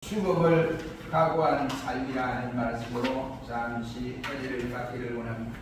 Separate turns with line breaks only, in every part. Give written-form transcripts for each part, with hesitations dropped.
죽음을 각오한 삶이라는 말씀으로 잠시 은혜를 받기를 원합니다.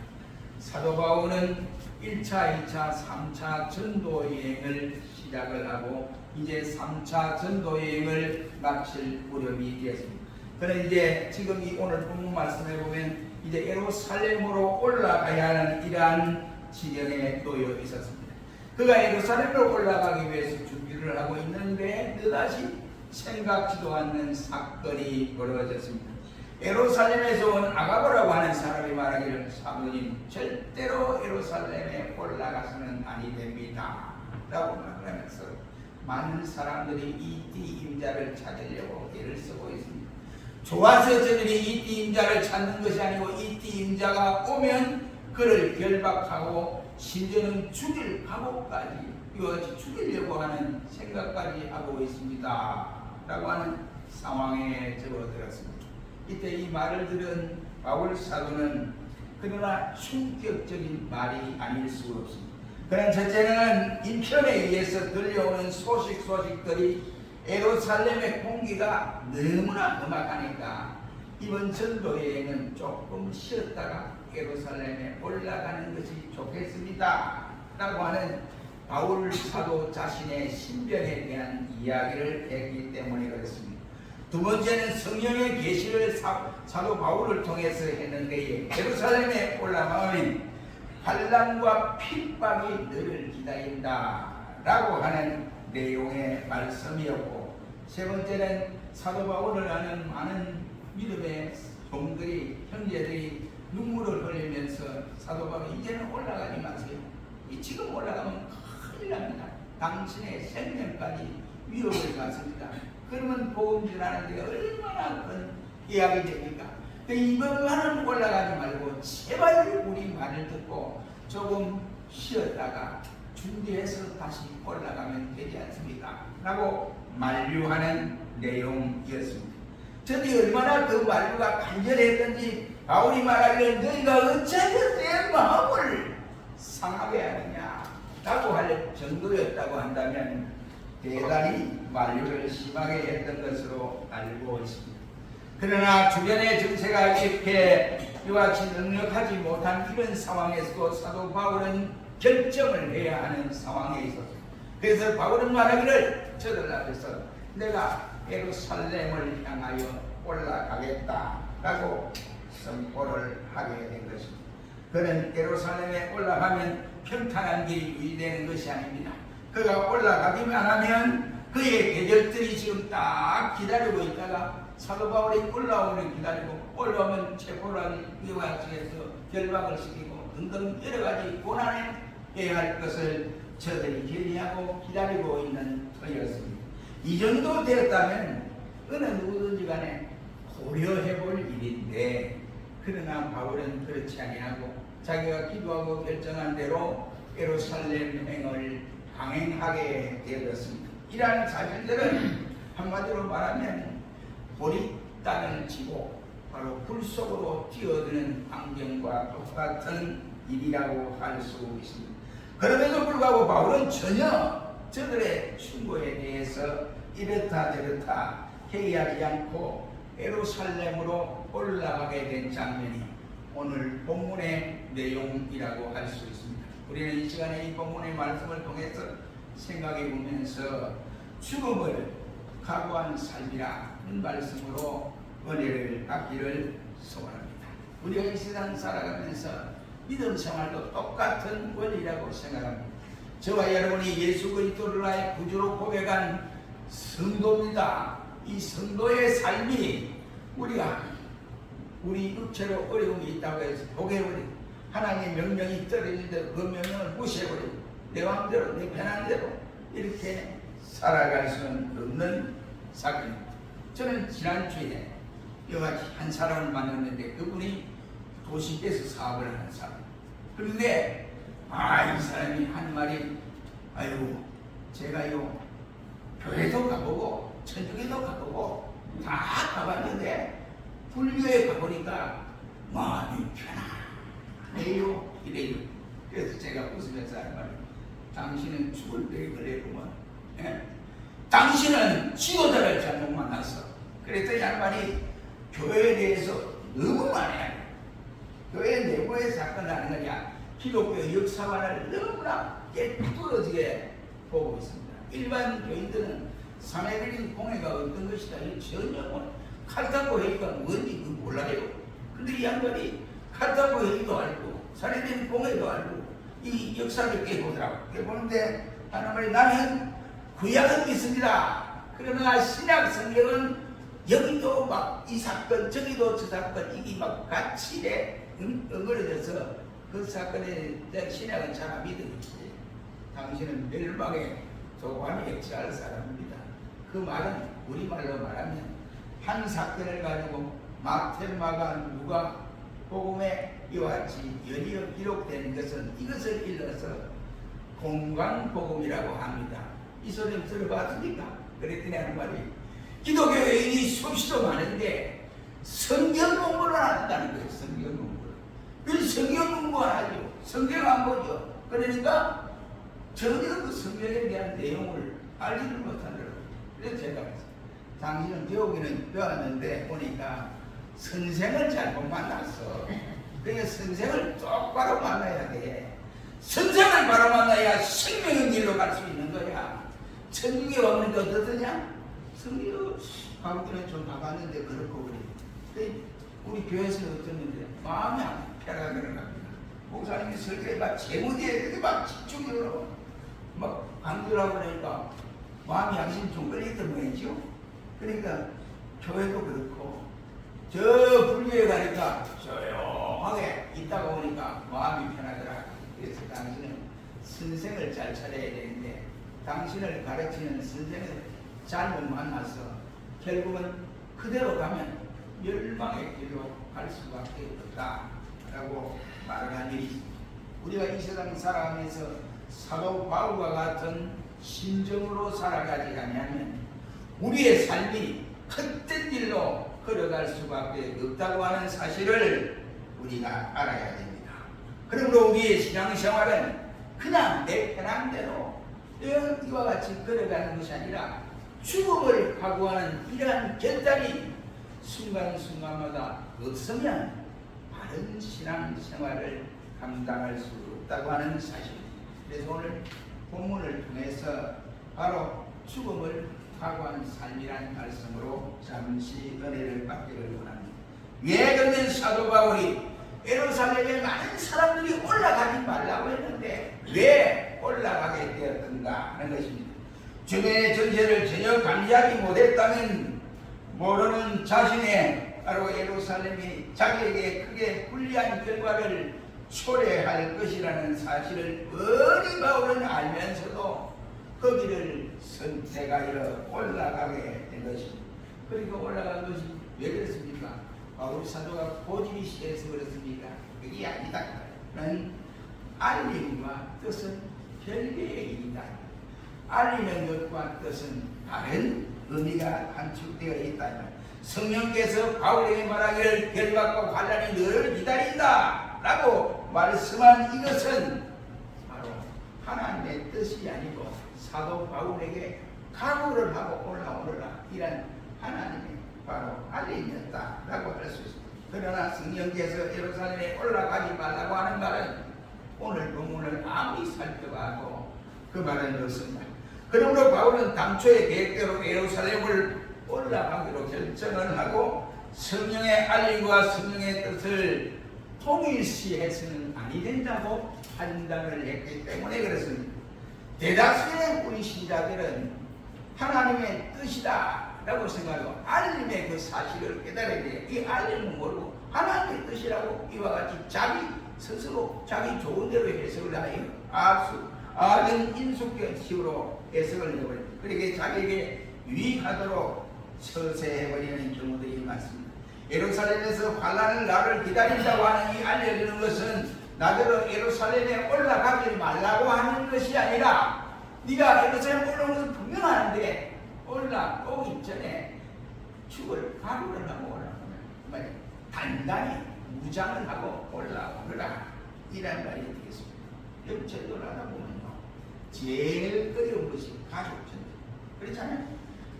사도 바울은 1차, 2차, 3차 전도 여행을 시작을 하고 이제 3차 전도 여행을 마칠 무렵이 되었습니다. 그는 이제 지금 이 오늘 본문 말씀에 보면 이제 예루살렘으로 올라가야 하는 이러한 지경에 놓여 있었습니다. 그가 예루살렘으로 올라가기 위해서 준비를 하고 있는데 느닷이 생각지도 않는 사건이 벌어졌습니다. 예루살렘에서 온 아가보라고 하는 사람이 말하기를 사모님 절대로 예루살렘에 올라가서는 아니 됩니다 라고 말하면서 많은 사람들이 이띠 임자를 찾으려고 애를 쓰고 있습니다. 좋아서 저들이 이띠 임자를 찾는 것이 아니고 이띠 임자가 오면 그를 결박하고 심지어는 죽일 각오까지 이와 죽이려고 하는 생각까지 하고 있습니다 라고 하는 상황에 접어들었습니다. 이때 이 말을 들은 바울 사도는 그러나 충격적인 말이 아닐 수 없습니다. 그는 첫째는 인편에 의해서 들려오는 소식들이 예루살렘의 공기가 너무나 험악하니까 이번 전도 여행은 조금 쉬었다가 예루살렘에 올라가는 것이 좋겠습니다 라고 하는 바울 사도 자신의 신변에 대한 이야기를 했기 때문에 그렇습니다. 두 번째는 성령의 계시를 사도 바울을 통해서 했는데 예루살렘에 올라가면 환난과 핍박이 너를 기다린다 라고 하는 내용의 말씀이었고, 세 번째는 사도 바울을 아는 많은 믿음의 종들이 형제들이 눈물을 흘리면서 사도 바울이 이제는 올라가지 마세요. 지금 올라가면 큰일 납니다. 당신의 생명까지 위협을 받습니다. 그러면 복음 전하는 데 얼마나 큰 이야기 됩니까? 이번만은 올라가지 말고 제발 우리 말을 듣고 조금 쉬었다가 준비해서 다시 올라가면 되지 않습니까? 라고 만류하는 내용이었습니다. 저들이 얼마나 그 만류가 간절했던지 바울이 말하기를 너희가 어찌하여 내 마음을 상하게 하느냐 라고 할 정도였다고 한다면 대단히 만류를 심하게 했던 것으로 알고 있습니다. 그러나 주변의 정세가 이렇게 이와 같이 능력하지 못한 이런 상황에서도 사도 바울은 결정을 해야 하는 상황에 있었습니다. 그래서 바울은 말하기를 저들 앞에서 내가 예루살렘을 향하여 올라가겠다라고 선포를 하게 된 것입니다. 그는 예루살렘에 올라가면 평탄한 길이 유지되는 것이 아닙니다. 그가 올라가기만 하면 그의 계절들이 지금 딱 기다리고 있다가 사도 바울이 올라오면 기다리고 올라오면 체포를 하는 이와 측에서 결박을 시키고 등등 여러 가지 고난에 해야 할 것을 저들이 결의하고 기다리고 있는 터였습니다. 이 정도 되었다면 어느 누구든지 간에 고려해 볼 일인데, 그러나 바울은 그렇지 아니하고 자기가 기도하고 결정한 대로 예루살렘 행을 강행하게 되었습니다. 이러한 사실들은 한마디로 말하면 보리 땅을 치고 바로 불 속으로 뛰어드는 환경과 똑같은 일이라고 할 수 있습니다. 그럼에도 불구하고 바울은 전혀 저들의 충고에 대해서 이렇다 저렇다 회의하지 않고 예루살렘으로 올라가게 된 장면이 오늘 본문의 내용이라고 할 수 있습니다. 우리는 이 시간에 이 본문의 말씀을 통해서 생각해 보면서 죽음을 각오한 삶이라는 말씀으로 은혜를 받기를 소원합니다. 우리가 이 세상 살아가면서 믿음 생활도 똑같은 원리라고 생각합니다. 저와 여러분이 예수 그리스도를 나의 구주로 고백한 성도입니다. 이 성도의 삶이 우리 육체로 어려움이 있다고 해서 포기해버리고 하나님의 명령이 떨어지는데 그 명령을 무시해버리고 내 마음대로 내 편한 대로 이렇게 살아갈 수는 없는 사건입니다. 저는 지난주에 여기까지 한 사람을 만났는데 그분이 도시에서 사업을 하는 사람. 그런데 이 사람이 한 말이 아이고 제가요 교회도 가보고 천주교도 가보고 다 가봤는데 불교에 가보니까 마음이 편안해요 이래요. 그래서 제가 웃으면서 하는 말이에요. 당신은 죽을 때에 걸리구먼. 당신은 지도자를 잘못 만났어. 그래서 이 양반이 교회에 대해서 너무 많이 하는 거예요. 교회 내부의 사건을 하는 거냐, 기독교 역사관을 너무나 깨뚫어지게 보고 있습니다. 일반 교인들은 사내들인 공회가 어떤 것이다 전혀 카르타고 회의가 뭔지 몰라요. 근데 이 양반이 카르타고 회의도 알고 사내들인 공회도 알고 이 역사를 깨보더라고. 깨보는데 하나 말이, 나는 구약은 믿습니다. 그러나 신약 성경은 여기도 막 이 사건 저기도 저 사건 이게 막 같이 엉거려져서 그 사건에 대한 신약은 잘 안 믿어지지. 당신은 멸망에 조관이 액치할 사람입니다. 그 말은 우리말로 말하면 한 사건을 가지고 마태, 마가, 누가 복음에 이와 같이 연이어 기록된 것은 이것을 일러서 공관복음이라고 합니다. 이 소리 들어봤습니까? 그랬더니 하는 말이, 기독교인이 수없이도 많은데 성경 공부를 안 한다는 거예요. 성경 공부를. 그 성경 공부 안 하죠. 성경 안 보죠. 그러니까 전혀 그 성경에 대한 내용을 알지를 못하더라고요. 그래서 제가 당신은 배우기는 배웠는데 보니까 선생을 잘못 만났어. 그러니까 선생을 똑바로 만나야 돼. 선생을 바로 만나야 생명의 길로 갈 수 있는 거야. 천국에 왔는데 어떻더냐? 성경 가보기는 좀 가봤는데 그렇고 그래. 우리 교회에서는 어땠는데 마음이 안 편하게 갑니다. 목사님이 설교에 막 제무대에 막 집중적으로 막 강조를 하고 그러니까 마음이 양심이 좀 끌리던 모양이죠. 그러니까 교회도 그렇고 저 불교에 가니까 조용하게 있다가 오니까 마음이 편하더라. 그래서 당신은 선생을 잘 찾아야 되는데 당신을 가르치는 선생을 잘못 만나서 결국은 그대로 가면 멸망의 길로 갈 수밖에 없다라고 말을 한 일이 있습니다. 우리가 이 세상 살아가면서 사도 바울과 같은 심정으로 살아가지 않으면 우리의 삶이 헛된 길로 걸어갈 수밖에 없다고 하는 사실을 우리가 알아야 됩니다. 그러므로 우리의 신앙생활은 그냥 내 편한 대로 이와 같이 걸어가는 것이 아니라 죽음을 각오하는 이러한 결단이 순간순간마다 없으면 바른 신앙생활을 감당할 수 없다고 하는 사실. 그래서 오늘 본문을 통해서 바로 죽음을 각오한 삶이라는 말씀으로 잠시 은혜를 받기를 원합니다. 왜 그러면 사도 바울이 예루살렘에 많은 사람들이 올라가지 말라고 했는데 왜 올라가게 되었던가 하는 것입니다. 주변의 전세를 전혀 감지하지 못했다면 모르는 자신의 바로 예루살렘이 자기에게 크게 불리한 결과를 초래할 것이라는 사실을 뻔히 바울은 알면서도 거기를 선택하여 올라가게 된 것입니다. 그러니까 올라간 것이 왜 그렇습니까? 바울 사도가 고집이 시해서 그렇습니다. 그게 아니다. 는 알림과 뜻은 별개의 일이다. 알리는 것과 뜻은 다른 의미가 함축되어 있다. 성령께서 바울에게 말하기를 결박과 환난이 너를 기다린다 라고 말씀한 이것은 바로 하나님의 뜻이 아니고 사도 바울에게 각오를 하고 올라오라 이란 하나님의 바로 알림이었다 라고 할 수 있습니다. 그러나 성령께서 예루살렘에 올라가지 말라고 하는 말은 오늘 본문을 아무리 살펴봐도 그 말은 없습니다. 그러므로 바울은 당초의 계획대로 예루살렘을 올라가기로 결정을 하고 성령의 알림과 성령의 뜻을 통일시해서는 아니 된다고 판단을 했기 때문에 그렇습니다. 대다수의 우리 신자들은 하나님의 뜻이다 라고 생각하고 알림의 그 사실을 깨달아야 돼요. 이 알림은 모르고 하나님의 뜻이라고 이와 같이 자기 스스로 자기 좋은 대로 해석을 하여 아주 인숙식으로 해석을 해버립니다. 그렇게 자기에게 유익하도록 처세해버리는 경우들이 많습니다. 예루살렘에서 환난을 나를 기다린다고 하는 이 알려주는 것은 나더러 예루살렘에 올라가지 말라고 하는 것이 아니라 네가 예루살렘 올라오는 것은 분명한데 올라오기 전에 죽을 각오를 하고 올라오면 단단히 무장을 하고 올라오라 이란 말이 되겠습니다. 영체도를 하다 보면요 제일 어려운 것이 가족전도 그렇잖아요.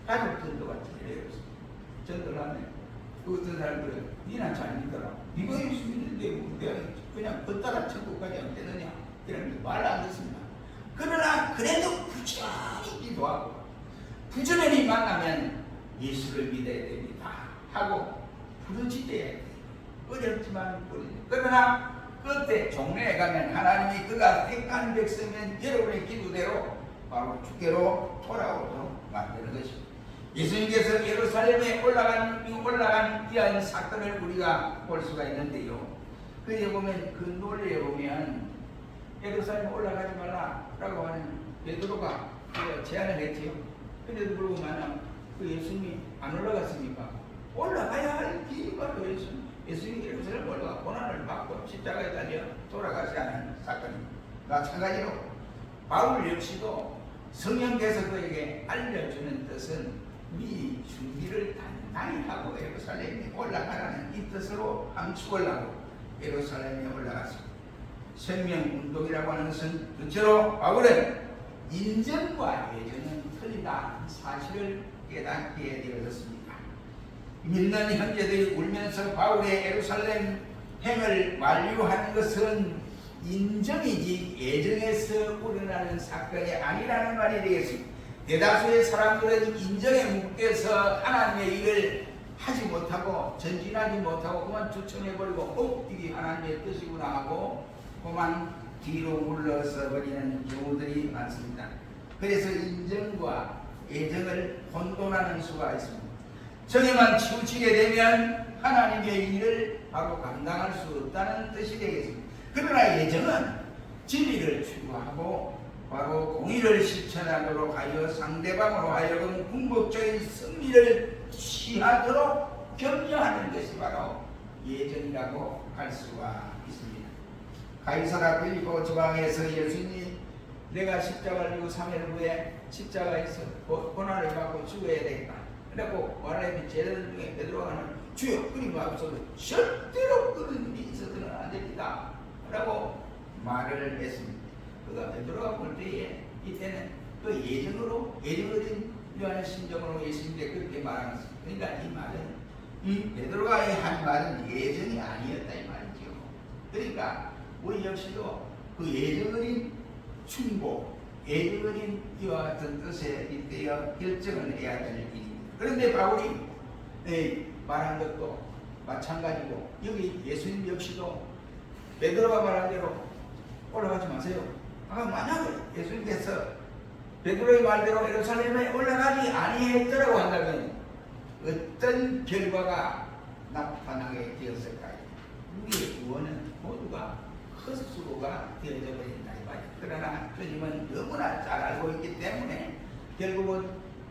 가족전도가 제일 어렵습니다. 전도하네. 그 어떤 사람들은 니나 잘 믿더라. 니가 예수 믿는데 뭐 내가 그냥 걷다가 천국까지 안 되느냐 이런 말 안 듣습니다. 그러나 그래도 부지런히 기도하고 부지런히 만나면 예수를 믿어야 됩니다 하고 부르짖어야 돼요. 어렵지만 그러나 그때 종래에 가면 하나님이 그가 택한 백성은 여러분의 기도대로 바로 주께로 돌아오도록 만드는 것입니다. 예수님께서 예루살렘에 올라간 이러한 사건을 우리가 볼 수가 있는데요. 거기에 보면 그 논리에 보면 예루살렘에 올라가지 말라라고 하는 베드로가 제안을 했지요. 그런데도 불구하고 그 예수님이 안 올라갔습니까? 올라가야 할 이유가 또 예수님이 예루살렘 올라가 고난을 받고 십자가에 달려 돌아가지 않은 사건입니다. 마찬가지로 바울 역시도 성령께서 그에게 알려주는 뜻은 미리 준비를 단단히 하고 예루살렘에 올라가라는 이 뜻으로 함축하려고 예루살렘에 올라갔습니다. 생명운동이라고 하는 것은 전체로 바울은 인정과 예전은 틀리다 사실을 깨닫게 되어졌습니다. 믿는 형제들이 울면서 바울의 예루살렘 행을 만류하는 것은 인정이지 예정에서 우러나는 사건이 아니라는 말이 되겠습니다. 대다수의 사람들은 인정에 묶여서 하나님의 일을 하지 못하고 전진하지 못하고 그만 추천해버리고 이게 하나님의 뜻이구나 하고 그만 뒤로 물러서 버리는 경우들이 많습니다. 그래서 인정과 예정을 혼돈하는 수가 있습니다. 정에만 치우치게 되면 하나님의 일을 바로 감당할 수 없다는 뜻이 되겠습니다. 그러나 예정은 진리를 추구하고 바로 공의를 실천하도록 하여 상대방으로 하여금 궁극적인 승리를 취하도록 격려하는 것이 바로 예정이라고 할 수가 있습니다. 가이사라 빌립보 지방에서 예수님이 내가 십자가를 지고 3일 후에 십자가에서 고난을 받고 죽어야 되겠다. 그래고 원래 제자들 중에 베드로가 주여 그리 마옵소서 절대로 그런 일이 있어서는 안 됩니다 라고 말을 했습니다. 그가 베드로가 볼 때에 이때는 그 예정어린 유한의 심정으로 예수님께 그렇게 말한 것입니다. 그러니까 이 말은 이 베드로가 한 말은 예정이 아니었다 이 말이죠. 그러니까 우리 역시도 그 예정어린 충고, 예정어린 이와 같은 뜻에 이때여 결정을 해야 될 일입니다. 그런데 바울이 말한 것도 마찬가지고 여기 예수님 역시도 베드로가 말한 대로 올라가지 마세요. 만약에 예수님께서 베드로의 말대로 예루살렘에 올라가지 아니했더라고 한다면 어떤 결과가 나타나게 되었을까요? 우리의 구원은 모두가 헛수고가 되어져 버린다 이 말이에요. 그러나 주님은 너무나 잘 알고 있기 때문에 결국은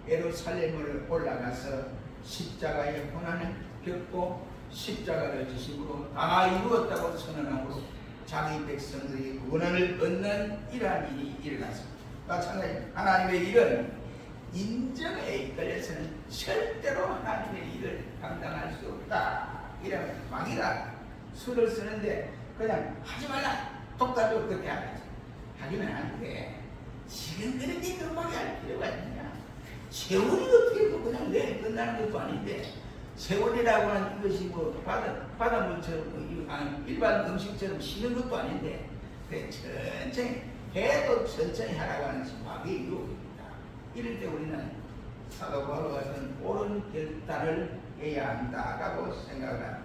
예루살렘을 올라가서 십자가의 고난을 겪고 십자가를 지심으로 다 이루었다고 선언함으로 자기 백성들이 구원을 얻는 이러한 일이 일어났습니다. 마찬가지로 하나님의 일은 인정에 이끌려서는 절대로 하나님의 일을 감당할 수 없다. 이러면 막이라 수를 쓰는데 그냥 하지 말라. 똑답게 그렇게 안 하지. 하기는 하는데 지금 그렇게 급하게 할 필요가 있느냐. 세월이 어떻게 그냥 내일 끝나는 것도 아닌데 세월이라고 하는 것이 뭐 바닷물처럼 일반 음식처럼 쉬는 것도 아닌데 천천히 해도 천천히 하라고 하는 것이 마귀의 유혹입니다. 이럴 때 우리는 사도 바울과 같은 옳은 결단을 해야 한다라고 생각을 합니다.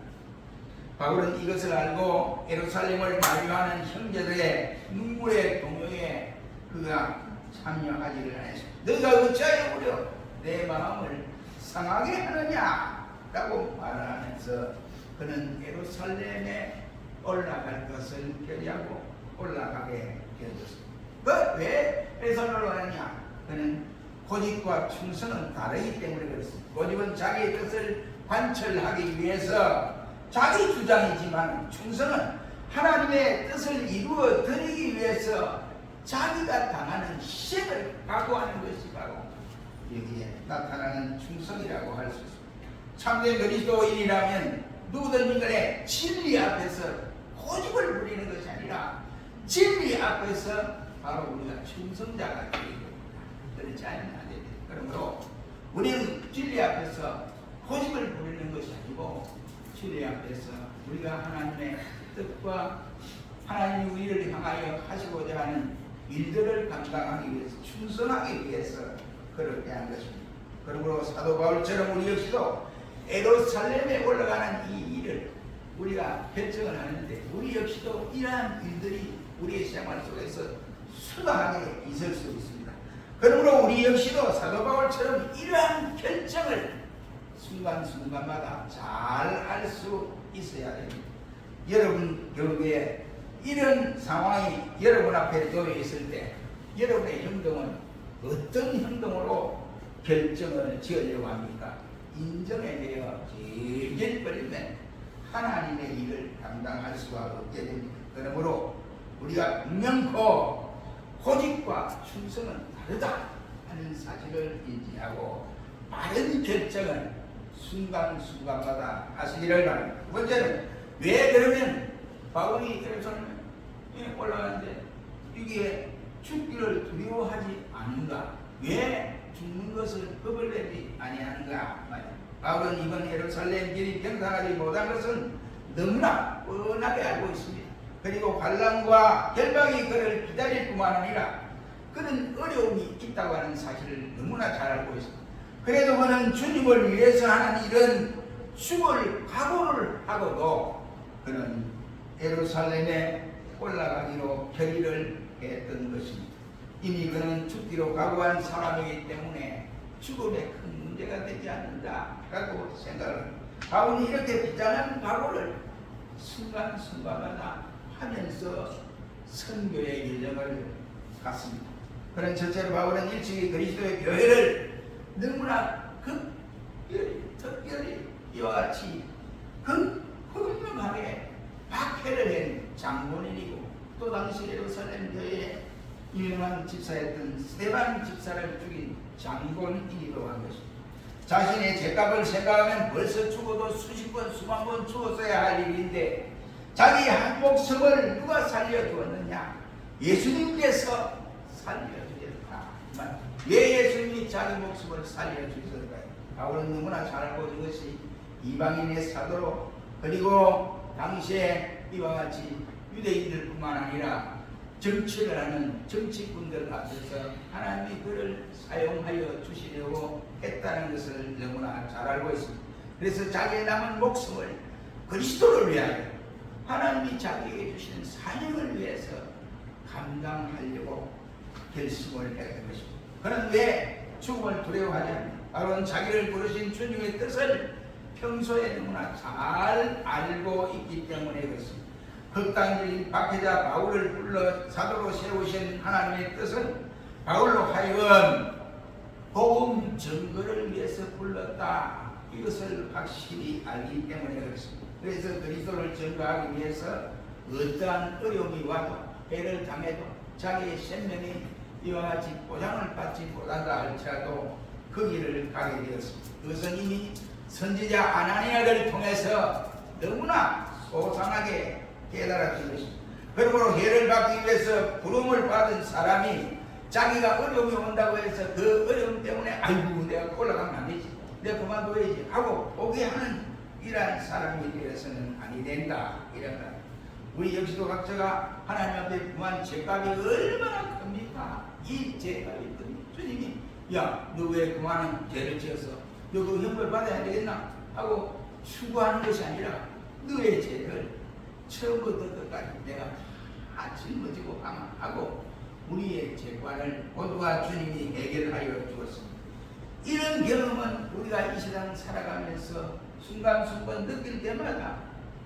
바울은 이것을 알고 예루살렘을 만류하는 형제들의 눈물의 동요에 그가 참여하지를 않았습니다. 너희가 어찌하여 우려 내 마음을 상하게 하느냐 라고 말하면서 그는 예루살렘에 올라갈 것을 결의하고 올라가게 되었습니다. 왜 예루살렘에 올라가느냐? 그는 고집과 충성은 다르기 때문에 그렇습니다. 고집은 자기의 뜻을 관철하기 위해서 자기 주장이지만 충성은 하나님의 뜻을 이루어 드리기 위해서 자기가 당하는 희생을 각오하는 것이 바로 여기에 나타나는 충성이라고 할 수 있습니다. 참된 그리스도인이라면 누구든지 간에 진리 앞에서 고집을 부리는 것이 아니라 진리 앞에서 바로 우리가 충성자가 되는 겁니다. 그렇지 않으면 안 됩니다. 그러므로 우리는 진리 앞에서 고집을 부리는 것이 아니고 주님 앞에서 우리가 하나님의 뜻과 하나님이 우리를 향하여 하시고자 하는 일들을 감당하기 위해서 충성하기 위해서 그렇게 한 것입니다. 그러므로 사도 바울처럼 우리 역시도 예루살렘에 올라가는 이 일을 우리가 결정을 하는데 우리 역시도 이러한 일들이 우리의 생활 속에서 수다하게 있을 수 있습니다. 그러므로 우리 역시도 사도 바울처럼 이러한 결정을 순간순간마다 잘 알 수 있어야 됩니다. 여러분 경우에 이런 상황이 여러분 앞에 놓여 있을 때 여러분의 행동은 어떤 행동으로 결정을 지으려고 합니까? 인정에 대해 질질 끌리면 하나님의 일을 감당할 수가 없게 됩니다. 그러므로 우리가 분명코 고집과 충성은 다르다 하는 사실을 인지하고 빠른 결정을 순간순간마다 하시기를 바랍니다. 두 번째는 왜 그러면 바울이 예루살렘에 올라가는데 이게 죽기를 두려워하지 않은가? 왜 죽는 것을 겁을 내지 아니하는가? 바울은 이번 예루살렘 길이 평탄하지 못한 것은 너무나 뻔하게 알고 있습니다. 그리고 환난과 결박이 그를 기다릴 뿐만 아니라 그는 어려움이 있다고 하는 사실을 너무나 잘 알고 있습니다. 그래도 그는 주님을 위해서 하는 일은 죽을 각오를 하고도 그는 예루살렘에 올라가기로 결의를 했던 것입니다. 이미 그는 죽기로 각오한 사람이기 때문에 죽음에 큰 문제가 되지 않는다라고 생각을 합니다. 바울이 이렇게 비장한 각오를 순간순간마다 하면서 선교의 여정을 갔습니다. 그런 첫째로 바울은 일찍이 그리스도의 교회를 너무나 특별히 이와 같이 훌륭하게 박해를 한 장본인이고 또 당시 예루살렘 교회의 유명한 집사였던 스데반 집사를 죽인 장본인이기도 한 것입니다. 자신의 죄값을 생각하면 벌써 죽어도 수십 번 수만 번 죽었어야 할 일인데 자기 한 목숨을 누가 살려주었느냐? 예수님께서 살려주셨다. 왜 예수님이 자기 목숨을 살려주셨을까요? 바울은 너무나 잘 알고 있는 것이 이방인의 사도로 그리고 당시에 이와 같이 유대인들 뿐만 아니라 정치를 하는 정치꾼들 앞에서 하나님이 그를 사용하여 주시려고 했다는 것을 너무나 잘 알고 있습니다. 그래서 자기의 남은 목숨을 그리스도를 위하여 하나님이 자기에게 주시는 사명을 위해서 감당하려고 결심을 했던 것입니다. 그는 왜 죽음을 두려워하지 않느냐? 바로는 자기를 부르신 주님의 뜻을 평소에 너무나 잘 알고 있기 때문에 그렇습니다. 극단적인 박해자 바울을 불러 사도로 세우신 하나님의 뜻은 바울로 하여금 복음 증거를 위해서 불렀다. 이것을 확실히 알기 때문에 그렇습니다. 그래서 그리스도를 증거하기 위해서 어떠한 어려움이 와도 해를 당해도 자기의 생명이 이와 같이 보장을 받지 못한다 할지라도 그 길을 가게 되었습니다. 그것은 이미 선지자 아나니아를 통해서 너무나 소상하게 깨달았던 것입니다. 그러므로 해를 받기 위해서 부름을 받은 사람이 자기가 어려움이 온다고 해서 그 어려움 때문에 아이고 내가 올라가면 안 되지, 내가 그만둬야지 하고 포기하는 이러한 사람이 되어서는 아니 된다. 이런 것. 우리 역시도 각자가 하나님 앞에 그만 죄값이 얼마나 큽니까? 이 죄값이 큽니다. 주님이 야 너 왜 그만한 죄를 지어서 너 그 형벌 받아야 되겠나 하고 추구하는 것이 아니라 너의 죄를 처음부터 끝까지 내가 다 짊어지고 감안하고 우리의 죄관을 모두가 주님이 해결하여 주었습니다. 이런 경험은 우리가 이 세상 살아가면서 순간순간 느낄 때마다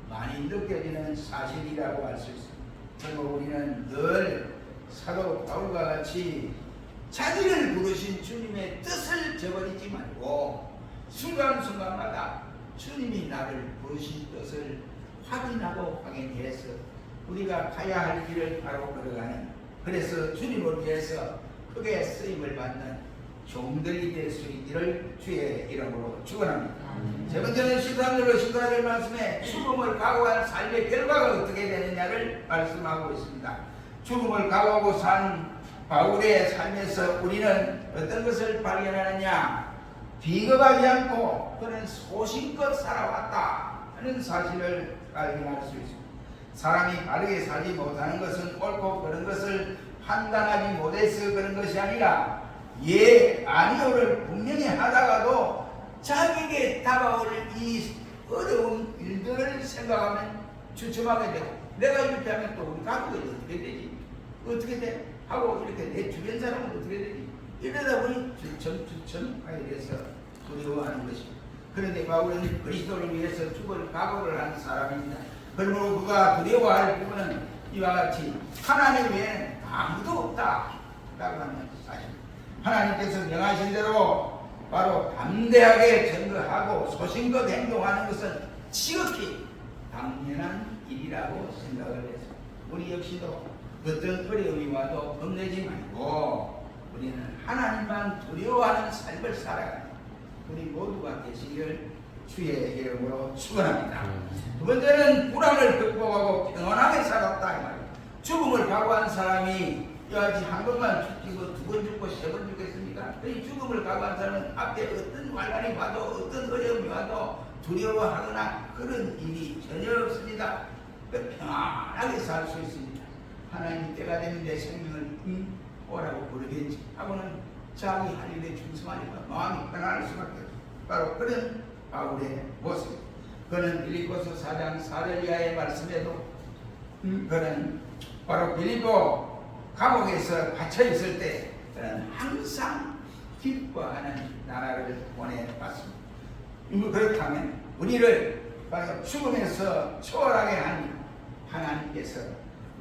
많이 느껴지는 사실이라고 할 수 있습니다. 그리고 우리는 늘 사도 바울과 같이 자기를 부르신 주님의 뜻을 저버리지 말고 순간순간마다 주님이 나를 부르신 뜻을 확인하고 확인해서 우리가 가야 할 길을 바로 걸어가는, 그래서 주님을 위해서 크게 쓰임을 받는 종들이 될 수 있기를 주의 이름으로 축원합니다. 세 번째는 13절로 14절 말씀에 죽음을 각오한 삶의 결과가 어떻게 되느냐를 말씀하고 있습니다. 죽음을 각오하고 산 바울의 삶에서 우리는 어떤 것을 발견하느냐? 비겁하지 않고 그는 소신껏 살아왔다 하는 사실을 발견할 수 있습니다. 사람이 바르게 살지 못하는 것은 옳고 그런 것을 판단하지 못해서 그런 것이 아니라 예, 아니오를 분명히 하다가도 자기에게 다가올 이 어려운 일들을 생각하면 주춤하게 되고, 내가 이렇게 하면 또 우리 가족이 어떻게 되지? 어떻게 돼? 하고 이렇게 내 주변 사람은 어떻게 되지? 이러다 보니 주춤하게 돼서 두려워하는 것입니다. 그런데 바울은 그리스도를 위해서 죽을 각오를 한 사람입니다. 그러므로 그가 두려워할 부분은 이와 같이 하나님 외에는 아무도 없다 라고 하는 사실입니다. 하나님께서 명하신 대로 바로 담대하게 증거하고 소신껏 행동하는 것은 지극히 당연한 일이라고 생각을 해서 우리 역시도 어떤 어려움이 와도 겁내지 말고 우리는 하나님만 두려워하는 삶을 살아가는 우리 모두가 되시기를 주의 이름으로 축원합니다. 두 번째는 불안을 극복하고 평안하게 살았다 이 말이에요. 죽음을 각오한 사람이 여하지 한 번만 죽고 두 번 죽고 세 번 죽겠습니까? 이 죽음을 각오한 사람은 앞에 어떤 환란이 와도 어떤 어려움이 와도 두려워하거나 그런 일이 전혀 없습니다. 평안하게 살 수 있습니다. 하나님 때가 되면 내 생명을 오라고 부르겠지 하고는 자기 할 일에 충성하니까 마음이 편안할 수밖에 없어요. 바로 그런 바울의 모습. 그는 빌립보서 4장 4절 이하의 말씀에도 그는 바로 빌립보 감옥에서 갇혀 있을 때 그는 항상 기뻐하는 나라를 보내봤습니다. 그렇다면 우리를 바로 죽음에서 초월하게 한 하나님께서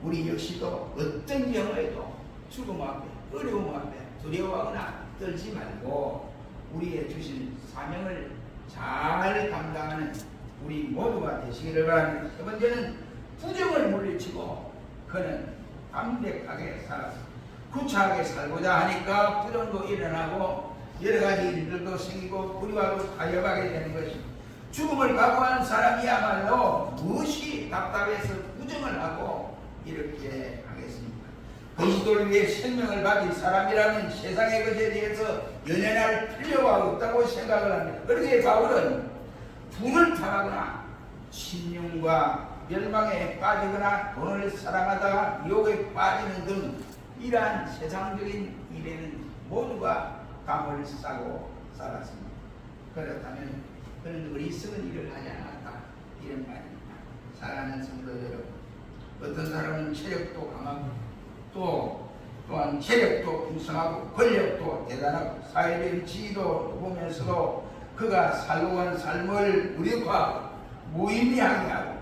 우리 역시도 어떤 경우에도 죽음 앞에 어려움 앞에 두려워하거나 떨지 말고 우리의 주신 사명을 잘 감당하는 우리 모두가 되시기를 바랍니다. 첫 번째는 부정을 물리치고 그는 담백하게 살았습니다. 구차하게 살고자 하니까 부정도 일어나고 여러 가지 일들도 생기고 불의와도 타협하게 되는 것입니다. 죽음을 각오한 사람이야말로 무엇이 답답해서 부정을 하고 이렇게 하겠습니까? 그리스도를 위해 생명을 가진 사람이라면 세상의 것에 대해서 연연할 필요가 없다고 생각을 합니다. 그렇게 바울은 분을 타거나 신용과 멸망에 빠지거나 돈을 사랑하다가 유혹에 빠지는 등 이러한 세상적인 일에는 모두가 감을 싸고 살았습니다. 그렇다면 그는 어리석은 일을 하지 않았다 이런 말입니다. 사랑하는 성도 여러분, 어떤 사람은 체력도 강하고 또한 체력도 풍성하고 권력도 대단하고 사회적인 지위도 높으면서도 그가 살고 간 삶을 무력화하고 무의미하게 하고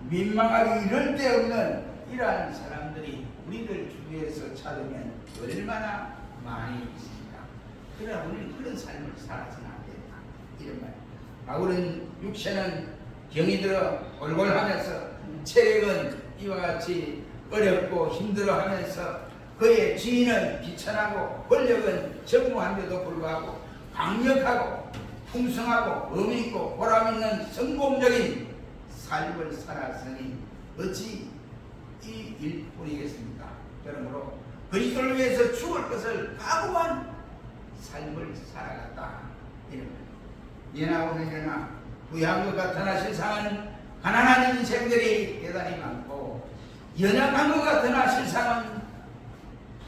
민망하게 이럴 데 없는 이러한 사람들이 우리들 주위에서 찾으면 얼마나 많이 있습니다. 그러나 우리는 그런 삶을 살아서는 안 된다 이런 말. 바울은 육체는 병이 들어 골골하면서 체력은 이와 같이 어렵고 힘들어하면서 그의 지위는 비천하고 권력은 전무한데도 불구하고 강력하고 풍성하고 의미있고 보람있는 성공적인 삶을 살았으니 어찌 이 일뿐이겠습니까? 그러므로 그리스도를 위해서 죽을 것을 각오한 삶을 살아갔다 이런 거예요. 예나 오늘이나 부유한 것 같으나 실상은 가난한 인생들이 대단히 많고 연약한 것 같으나 실상은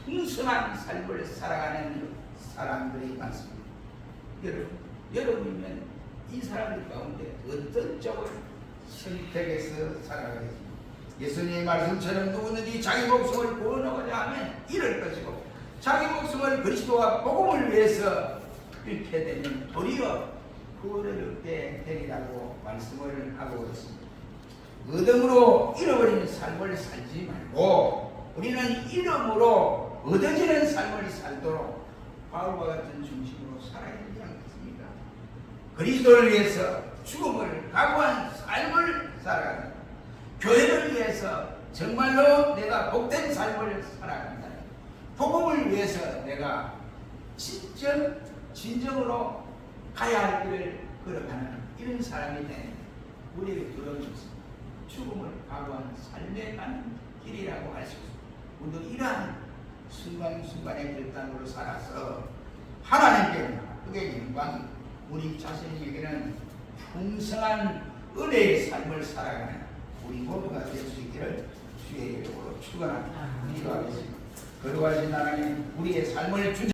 풍성한 삶을 살아가는 사람들이 많습니다. 여러분이면 이 사람들 가운데 어떤 쪽을 선택해서 살아가겠습니까? 예수님의 말씀처럼 누구든지 자기 목숨을 구원하고자 하면 잃을 것이고 자기 목숨을 그리스도와 복음을 위해서 잃게 되면 도리어 구원을 얻게 되리라고 말씀을 하고 있습니다. 얻음으로 잃어버리는 삶을 살지 말고 우리는 잃음으로 얻어지는 삶을 살도록 바울과 같은 중심으로 살아야 되지 않겠습니까? 그리스도를 위해서 죽음을 각오한 삶을 살아간다. 교회를 위해서 정말로 내가 복된 삶을 살아간다. 복음을 위해서 내가 진정으로 가야 할 길을 걸어가는 이런 사람이 되는 우리에게 두려움이 있습니다. 죽음을 각오한 삶에 가는 길이라고 할 수 있습니다. 우리도 이러한 순간순간의 결단으로 살아서 하나님께 크게 영광 우리 자신에게는 풍성한 은혜의 삶을 살아가는 우리 모두가 될 수 있기를 주의 이름으로 축원합니다. 기도하겠습니다. 거룩하신 하나님, 우리의 삶을